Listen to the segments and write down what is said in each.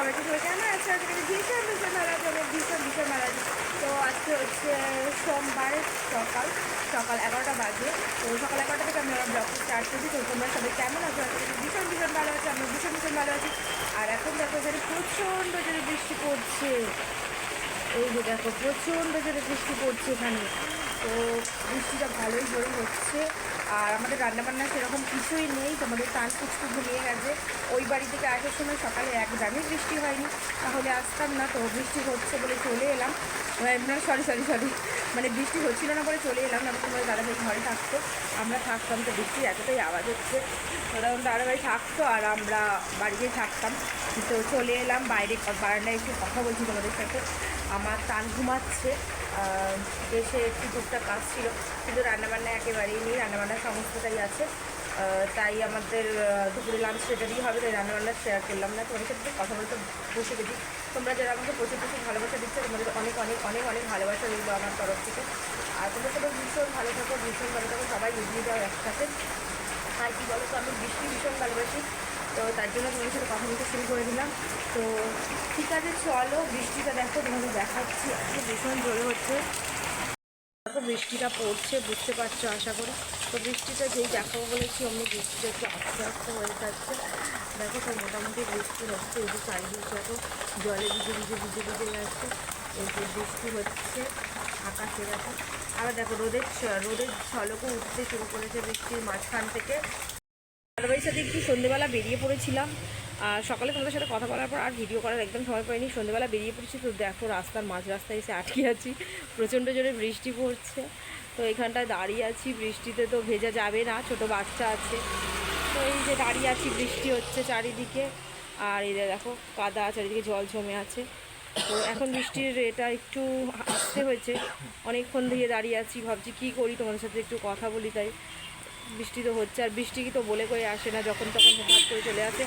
সবাইকে কেমন আছে? আজকে ভীষণ ভীষণ ভালো আছে, আমার ভীষণ ভীষণ ভালো আছে। তো আজকে হচ্ছে সোমবার সকাল 11টা বাজে। তো সকাল 11টা থেকে আমি আমার ব্লগটা স্টার্ট করছি। তো তোমরা সবাই কেমন আছো? আজকে ভীষণ ভীষণ ভালো আছে, আমরা ভীষণ ভীষণ ভালো আছি। আর এখন দেখো এখানে প্রচণ্ড জোরে বৃষ্টি পড়ছে। এই যে দেখো প্রচণ্ড জোরে বৃষ্টি পড়ছে এখানে। তো বৃষ্টিটা ভালোই জোরে হচ্ছে। আর আমাদের রান্নাবান্না সেরকম কিছুই নেই, তোমাদের টান কুচকু ঘুমিয়ে গেছে। ওই বাড়ি থেকে আসার সময় সকালে একদমই বৃষ্টি হয়নি, তাহলে আসতাম না। তো বৃষ্টি হচ্ছে বলে চলে এলাম, সরি মানে বৃষ্টি হচ্ছিল না বলে চলে এলাম না। তোমাদের দাদাভাই ঘরে থাকতো, আমরা থাকতাম। তো বৃষ্টির এতটাই আওয়াজ হচ্ছে, দাদাভাই থাকতো আর আমরা বাড়িতেই থাকতাম। তো চলে এলাম বাইরে, বারান্দায় একটু কথা বলছি তোমাদের সাথে। আমার টান ঘুমাচ্ছে, এসে একটু টুকটাক কাজ ছিল, কিন্তু রান্নাবান্না একেবারেই নেই, রান্নাবান্নার সমস্তটাই আছে। তাই আমাদের দুপুরে লাঞ্চ সেটারই হবে, তাই রান্নাবান্না শেয়ার করলাম না। তোমাদের সাথে কথা বলতে বসে গেছি। তোমরা যারা আমাকে প্রচুর প্রচুর ভালোবাসা দিচ্ছ, তোমাদের অনেক অনেক অনেক অনেক ভালোবাসা রইল আমার তরফ থেকে। আর তোমরা সবাই ভীষণ ভালো থাকো, ভীষণ ভালো থাকো, সবাই এগিয়ে যাও একসাথে। আর কী বলো তো, আমি বৃষ্টি ভীষণ ভালোবাসি, তো তার জন্য তোমাদের সাথে কথা বলতে শুরু করে দিলাম। তো ঠিক আছে, চলো বৃষ্টিটা দেখো, তোমাদের দেখাচ্ছি। আজকে ভীষণ জোরে হচ্ছে, দেখো বৃষ্টিটা পড়ছে, বুঝতে পারছো আশা করি। তো বৃষ্টিটা যেই দেখাবো বলেছি অমনি বৃষ্টিটা একটু আস্তে আস্তে হয়ে যাচ্ছে। দেখো তো মোটামুটি বৃষ্টি হচ্ছে, এই যে চারিদিকে দেখো জলে ভিজে যাচ্ছে। এই যে বৃষ্টি হচ্ছে আকাশে, দেখো। আবার দেখো রোদের ঝলকও উঠতে শুরু করেছে বৃষ্টির মাঝখান থেকে। দাদাবাড়ির সাথে একটু সন্ধ্যেবেলা বেরিয়ে পড়েছিলাম। সকালে তোমাদের সাথে কথা বলার পর আর ভিডিও করার একদম সময় পাইনি, সন্ধ্যেবেলা বেরিয়ে পড়েছি। তো দেখো রাস্তার মাঝ রাস্তায় এসে আটকে আছি, প্রচণ্ড জোরে বৃষ্টি পড়ছে। তো এখানটায় দাঁড়িয়ে আছি, বৃষ্টিতে তো ভেজা যাবে না, ছোট বাচ্চা আছে। তো এই যে দাঁড়িয়ে আছি, বৃষ্টি হচ্ছে চারিদিকে। আর এই দেখো কাদা, চারিদিকে জল জমে আছে। তো এখন বৃষ্টির এটা একটু আসতে হয়েছে, অনেকক্ষণ দিয়ে দাঁড়িয়ে আছি, ভাবছি কী করি, তোমাদের সাথে একটু কথা বলি। তাই বৃষ্টি তো হচ্ছে, আর বৃষ্টি কি তো বলে করে আসে না, যখন তখন হঠাৎ করে চলে আসে।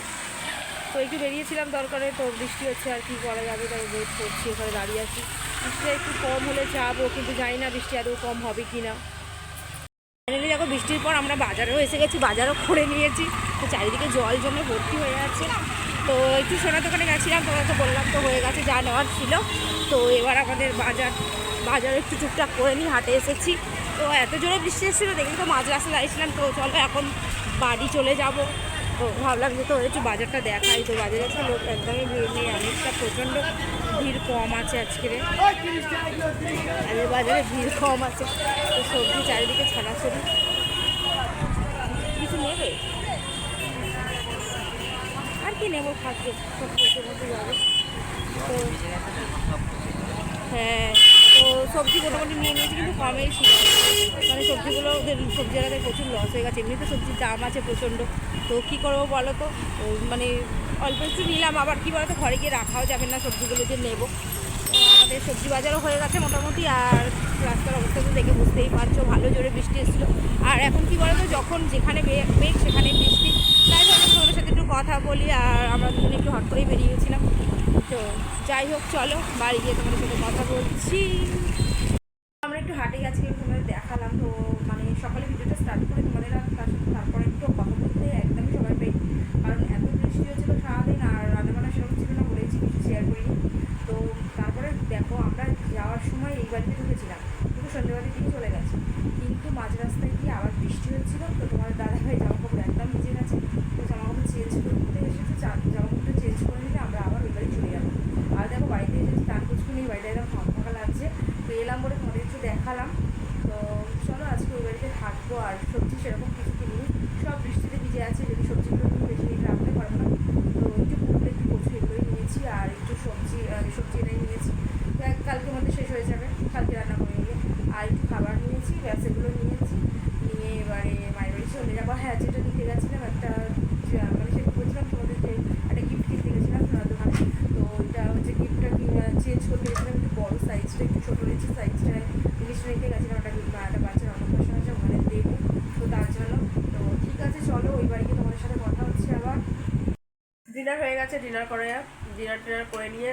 তো একটু বেরিয়েছিলাম দরকারে, তো বৃষ্টি হচ্ছে, আর কি করা যাবে, তাই ওয়েট করছি, এখানে দাঁড়িয়ে আছি। বৃষ্টিটা একটু কম হলে যাবো, কিন্তু জানি না বৃষ্টি আদৌ কম হবে কি না। ফাইনালি দেখো বৃষ্টির পর আমরা বাজারেও এসে গেছি, বাজারও করে নিয়েছি। তো চারিদিকে জল জমে ভর্তি হয়ে আছে। তো একটু সোনার দোকানে গেছিলাম, তোমাকে তো বললাম, তো হয়ে গেছে যা নেওয়ার ছিল। তো এবার আমাদের বাজার একটু টুকটাক করে নিয়ে হাটে এসেছি। তো এত জোরে বৃষ্টি এসেছিলো, দেখি তো মাঝ রাস্তায় দাঁড়িয়েছিলাম। তো চলো এখন বাড়ি চলে যাব। তো ভাবলাম যে তো একটু বাজারটা দেখাই। তো বাজারে আজকে লোক একদমই ভিড় নেই, অনেকটা প্রচণ্ড ভিড় কম আছে আজকের বাজারে, ভিড় কম আছে। তো সবজি চারিদিকে ছাড়াছড়ি। কিছু নেবে আর কি নেবো, খাদ্য সব পেটের মধ্যে যাবে। তো হ্যাঁ, তো সবজি মোটামুটি নিয়ে নিয়েছি, কিন্তু কমেই ছিল। মানে সবজিগুলো ওদের সবজিওয়ালাদের প্রচুর লস হয়ে গেছে, এমনিতে সবজির দাম আছে প্রচণ্ড। তো কী করবো বলো তো, মানে অল্প একটু নিলাম, আবার কী বলো তো ঘরে গিয়ে রাখাও যাবে না সবজিগুলো যে নেবো। আমাদের সবজি বাজারও হয়ে গেছে মোটামুটি। আর রাস্তার অবস্থা তো দেখে বুঝতেই পারছো, ভালো জোরে বৃষ্টি এসেছিলো। আর এখন কী বলো তো, যখন যেখানে মেঘ সেখানে বৃষ্টি। তাই ভাবলাম তোমাদের সাথে একটু কথা বলি। আর আমরা দুজনে একটু হট করেই বেরিয়ে গেছিলাম। তো যাই হোক, চলো বাড়ি গিয়ে তোমাদের সাথে কথা বলছি। আমরা একটু হাটে গেছিলাম, তোমাদের দেখালাম। তো মানে সকালে ভিডিওটা স্টার্ট করে তোমাদের তারপরে একটু কথা বলতে একদমই সময় পাই, কারণ এত বৃষ্টি হচ্ছিল সারাদিন। আর রান্নাবান্না সেরকম ছিল না বলেছি, কিছু শেয়ার করিনি। তো তারপরে দেখো আমরা যাওয়ার সময় এই বাড়িতে ঢুকেছিলাম, কিন্তু সন্ধ্যেবাড়ির দিকে চলে গেছে। কিন্তু মাঝ রাস্তায় গিয়ে আবার বৃষ্টি হচ্ছিল। তো তোমাদের দাদাভাই জামাকাপড় একদম ভিজে গেছে। তো জামাকাপড় চেঞ্জ করতে এসেছে, জামাকাপড়টা চেঞ্জ করে নিলে আমরা আবার ওই বাড়ি চলে যাবো। আর দেখো বাড়িতে এসেছি, তার কিছু নেই, বাড়িটা একদম ফাঁকা লাগছে। তো এলাম বলে তোমাদের একটু দেখালাম। তো চলো আজকে ওই বাড়িতে থাকবো। আর সবজি সেরকম কিছু কিনিনি, সব বৃষ্টিতে ভিজে আছে, যদি সবজিগুলো নিয়ে বেশি দিন রাখতে পারবো না। তো একটু পুকুরে একটু কচু এগুলোই নিয়েছি, আর একটু সবজি এটাই নিয়েছি। কালকের মধ্যে শেষ হয়ে যাবে, কালকে রান্না করে নিয়ে। আর একটু খাবার নিয়েছি, ব্যাস এগুলো নিয়েছি। নিয়ে এবারে মায়ের বাড়ি চলে যাবো। হ্যাঁ, যেটা নিতে গেছিলাম একটা, মানে সেটা বলছিলাম তোমাদের যে একটা গিফট কিনতে গেছিলাম সোনার দোকানে। তো ওইটা হচ্ছে গিফটটা চেঞ্জ করতে গেছিলাম, একটু বড়ো সাইজটা, একটু ছোটো নিয়েছি সাইজটা। জিনিসটা নিতে গেছিলাম, একটা বাচ্চার অন্নপ্রাশন আছে, ওখানে দেবো। তো তার জন্য তো ঠিক আছে, চলো ওই বাড়িতে তোমাদের সাথে কথা হচ্ছে আবার। ডিনার হয়ে গেছে, ডিনার টিনার করে নিয়ে